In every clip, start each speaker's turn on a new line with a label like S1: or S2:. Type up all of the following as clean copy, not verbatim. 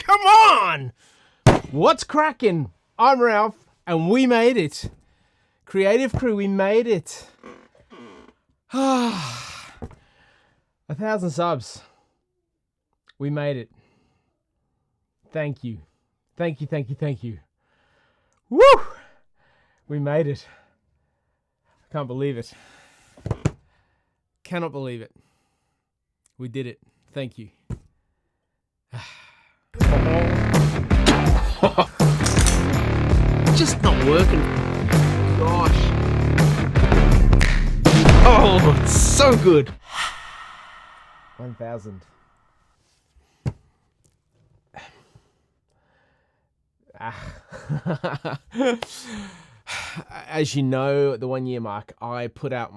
S1: Come on! What's cracking? I'm Ralph, and we made it. Creative Crew, we made it. 1,000 subs. We made it. Thank you. Thank you, thank you, thank you. Woo! We made it. I can't believe it. Cannot believe it. We did it. Thank you. Just not working. Gosh. Oh, it's so good. 1,000. As you know, at the 1 year mark, I put out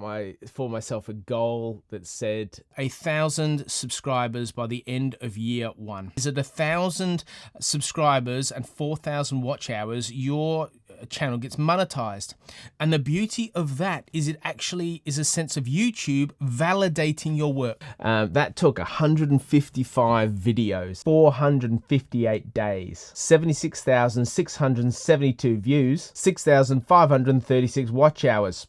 S1: for myself a goal that said 1,000 subscribers by the end of year one. Is it 1,000 subscribers and 4,000 watch hours, your channel gets monetized. And the beauty of that is it actually is a sense of YouTube validating your work. That took 155 videos, 458 days, 76,672 views, 6,536 watch hours.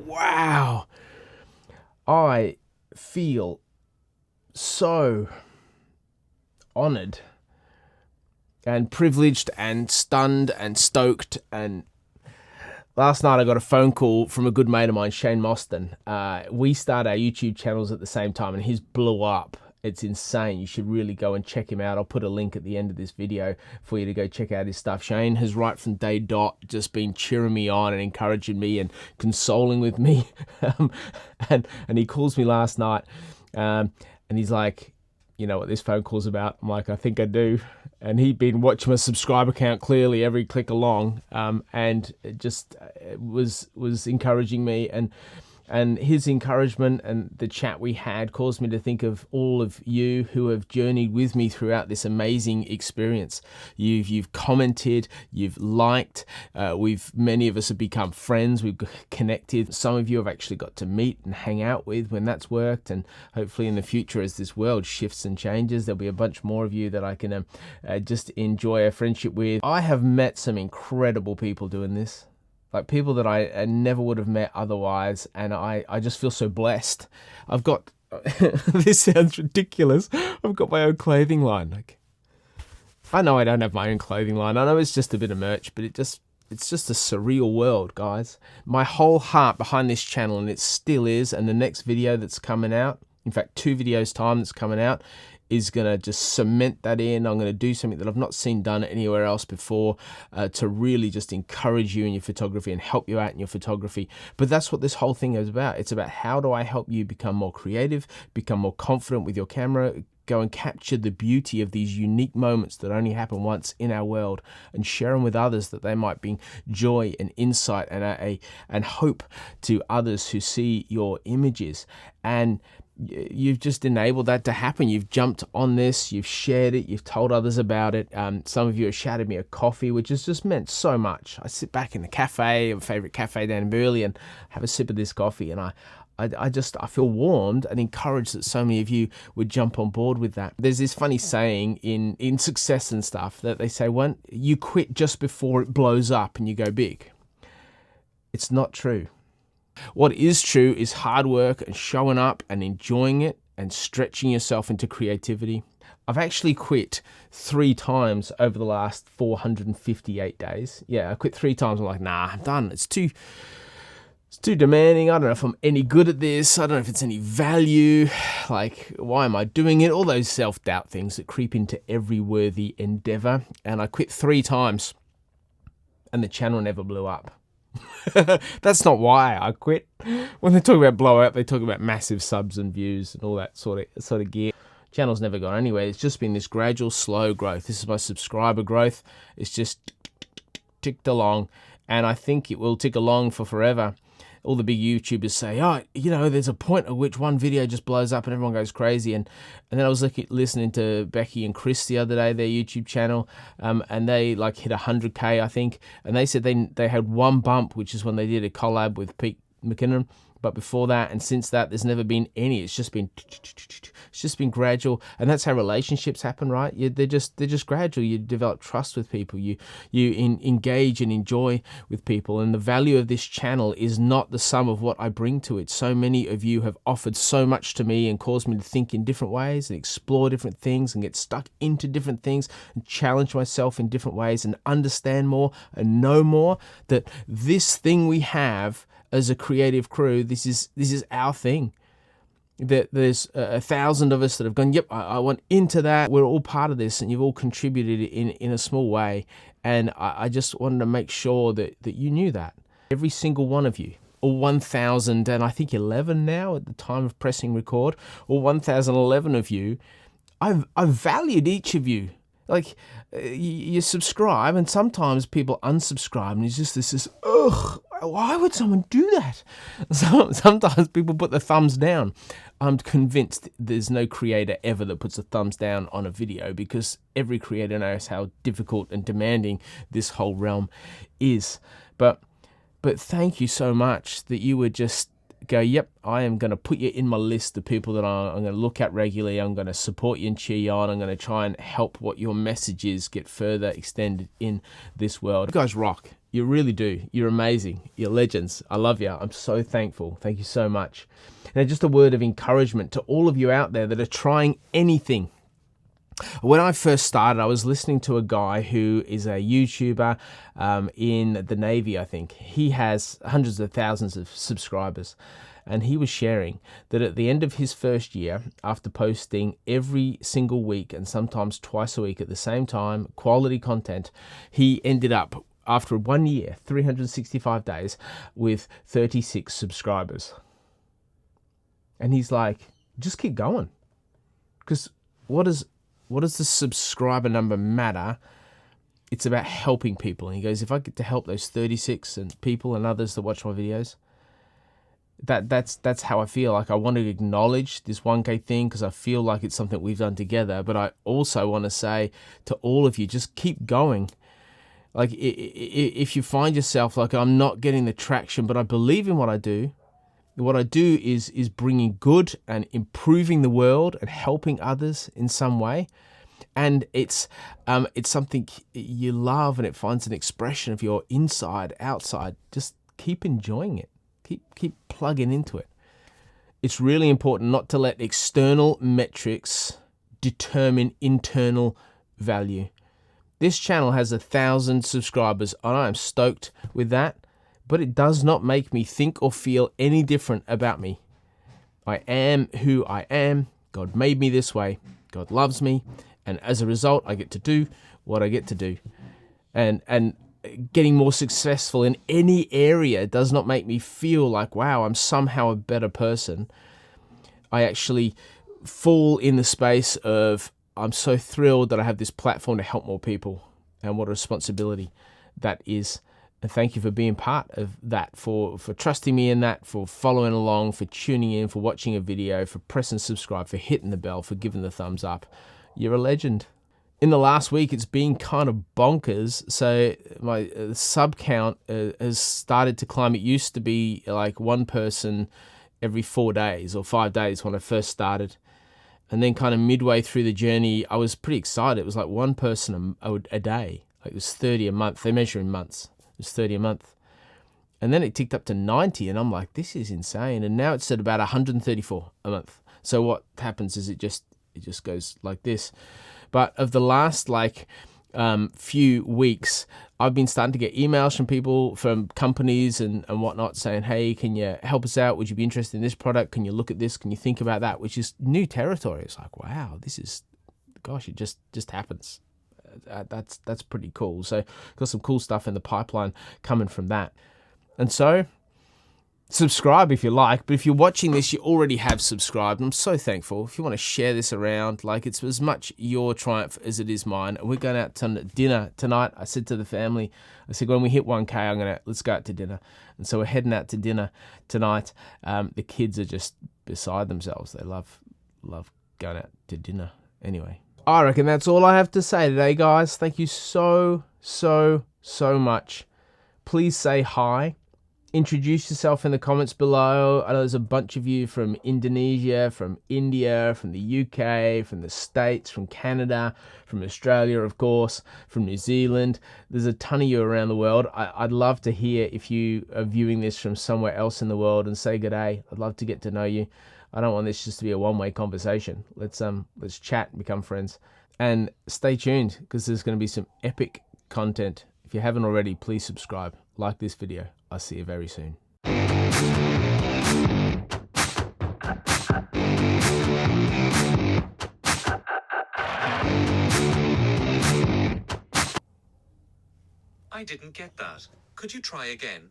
S1: Wow. I feel so honored and privileged and stunned and stoked. And last night I got a phone call from a good mate of mine, Shane Mostyn. We started our YouTube channels at the same time and his blew up. It's insane. You should really go and check him out. I'll put a link at the end of this video for you to go check out his stuff. Shane has right from day dot just been cheering me on and encouraging me and consoling with me. And he calls me last night and he's like, you know what this phone call's about? I'm like, I think I do. And he'd been watching my subscriber count clearly every click along, and it just was encouraging me, and his encouragement and the chat we had caused me to think of all of you who have journeyed with me throughout this amazing experience. You've commented, you've liked, many of us have become friends, we've connected. Some of you have actually got to meet and hang out with when that's worked, and hopefully in the future as this world shifts and changes, there'll be a bunch more of you that I can just enjoy a friendship with. I have met some incredible people doing this. Like people that I never would have met otherwise, and I just feel so blessed. I've got, this sounds ridiculous, I've got my own clothing line. Like, I know I don't have my own clothing line, I know it's just a bit of merch, but it's just a surreal world, guys. My whole heart behind this channel, and it still is, and the next video that's coming out, in fact 2 videos time that's coming out, is going to just cement that in. I'm going to do something that I've not seen done anywhere else before to really just encourage you in your photography and help you out in your photography. But that's what this whole thing is about. It's about how do I help you become more creative, become more confident with your camera, go and capture the beauty of these unique moments that only happen once in our world and share them with others that they might bring joy and insight and hope to others who see your images. And you've just enabled that to happen. You've jumped on this, you've shared it, you've told others about it. Some of you have shouted me a coffee, which has just meant so much. I sit back in the cafe, a favorite cafe down in Burleigh, and have a sip of this coffee, and I feel warmed and encouraged that so many of you would jump on board with that. There's this funny saying in success and stuff that they say, when you quit just before it blows up and you go big. It's not true. What is true is hard work and showing up and enjoying it and stretching yourself into creativity. I've actually quit 3 times over the last 458 days. Yeah, I quit 3 times. I'm like, nah, I'm done. It's too demanding. I don't know if I'm any good at this. I don't know if it's any value. Like, why am I doing it? All those self-doubt things that creep into every worthy endeavor. And I quit 3 times and the channel never blew up. That's not why I quit. When they talk about blowout, they talk about massive subs and views and all that sort of gear. Channel's never gone anywhere. It's just been this gradual, slow growth. This is my subscriber growth. It's just ticked along, and I think it will tick along for forever. All the big YouTubers say, oh, you know, there's a point at which one video just blows up and everyone goes crazy. And then I was listening to Becky and Chris the other day, their YouTube channel, and they like hit 100K, I think. And they said they had one bump, which is when they did a collab with Pete McKinnon. But before that and since that, there's never been any. It's just been gradual, and that's how relationships happen, right? They're just gradual. You develop trust with people. You engage and enjoy with people, and the value of this channel is not the sum of what I bring to it. So many of you have offered so much to me and caused me to think in different ways and explore different things and get stuck into different things and challenge myself in different ways and understand more and know more. That this thing we have as a creative crew, this is our thing. That there's 1,000 of us that have gone, yep, I want into that. We're all part of this, and you've all contributed in a small way. And I just wanted to make sure that you knew that. Every single one of you, or 1,000, and I think 11 now at the time of pressing record, or 1,011 of you, I've valued each of you. Like, you subscribe, and sometimes people unsubscribe, and it's just this, ugh, why would someone do that? Sometimes people put the thumbs down. I'm convinced there's no creator ever that puts a thumbs down on a video, because every creator knows how difficult and demanding this whole realm is. But thank you so much that you would just go, yep, I am going to put you in my list of people that I'm going to look at regularly. I'm going to support you and cheer you on. I'm going to try and help what your message is get further extended in this world. You guys rock. You really do. You're amazing. You're legends. I love you. I'm so thankful. Thank you so much. And just a word of encouragement to all of you out there that are trying anything. When I first started, I was listening to a guy who is a YouTuber in the Navy, I think. He has hundreds of thousands of subscribers. And he was sharing that at the end of his first year, after posting every single week and sometimes twice a week at the same time, quality content, he ended up, after 1 year, 365 days, with 36 subscribers. And he's like, just keep going. Because what does the subscriber number matter? It's about helping people. And he goes, if I get to help those 36 and people and others that watch my videos, that's how I feel. Like, I want to acknowledge this 1K thing because I feel like it's something we've done together. But I also want to say to all of you, just keep going. Like, if you find yourself like, I'm not getting the traction, but I believe in what I do. What I do is bringing good and improving the world and helping others in some way. And it's something you love, and it finds an expression of your inside, outside. Just keep enjoying it. Keep plugging into it. It's really important not to let external metrics determine internal value. This channel has 1,000 subscribers, and I am stoked with that. But it does not make me think or feel any different about me. I am who I am. God made me this way. God loves me. And as a result, I get to do what I get to do. And getting more successful in any area does not make me feel like, wow, I'm somehow a better person. I actually fall in the space of, I'm so thrilled that I have this platform to help more people. And what a responsibility that is. And thank you for being part of that, for trusting me in that, for following along, for tuning in, for watching a video, for pressing subscribe, for hitting the bell, for giving the thumbs up. You're a legend. In the last week, it's been kind of bonkers. So my sub count has started to climb. It used to be like one person every 4 days or 5 days when I first started. And then kind of midway through the journey, I was pretty excited. It was like one person a day. Like, it was 30 a month. They measure in months. It was 30 a month. And then it ticked up to 90, and I'm like, this is insane. And now it's at about 134 a month. So what happens is it just goes like this. But of the last few weeks, I've been starting to get emails from people, from companies and whatnot, saying, hey, can you help us out? Would you be interested in this product? Can you look at this? Can you think about that? Which is new territory. It's like, wow, this is, gosh, it just happens. That's pretty cool. So got some cool stuff in the pipeline coming from that. And so subscribe if you like, but if you're watching this, you already have subscribed. I'm so thankful. If you want to share this around, like, it's as much your triumph as it is mine. And we're going out to dinner tonight. I said to the family, I said, when we hit 1K, let's go out to dinner. And so we're heading out to dinner tonight. The kids are just beside themselves. They love going out to dinner. Anyway, I reckon that's all I have to say today, guys. Thank you so much. Please say hi introduce yourself in the comments below. I know there's a bunch of you from Indonesia, from India, from the UK, from the States, from Canada, from Australia, of course, from New Zealand. There's a ton of you around the world. I'd love to hear if you are viewing this from somewhere else in the world, and say good day. I'd love to get to know you. I don't want this just to be a one-way conversation. Let's chat and become friends. And stay tuned, because there's going to be some epic content. If you haven't already, please subscribe, like this video. I'll see you very soon.
S2: I didn't get that. Could you try again?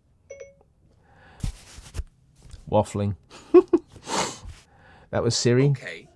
S1: Waffling. That was Siri.
S2: Okay.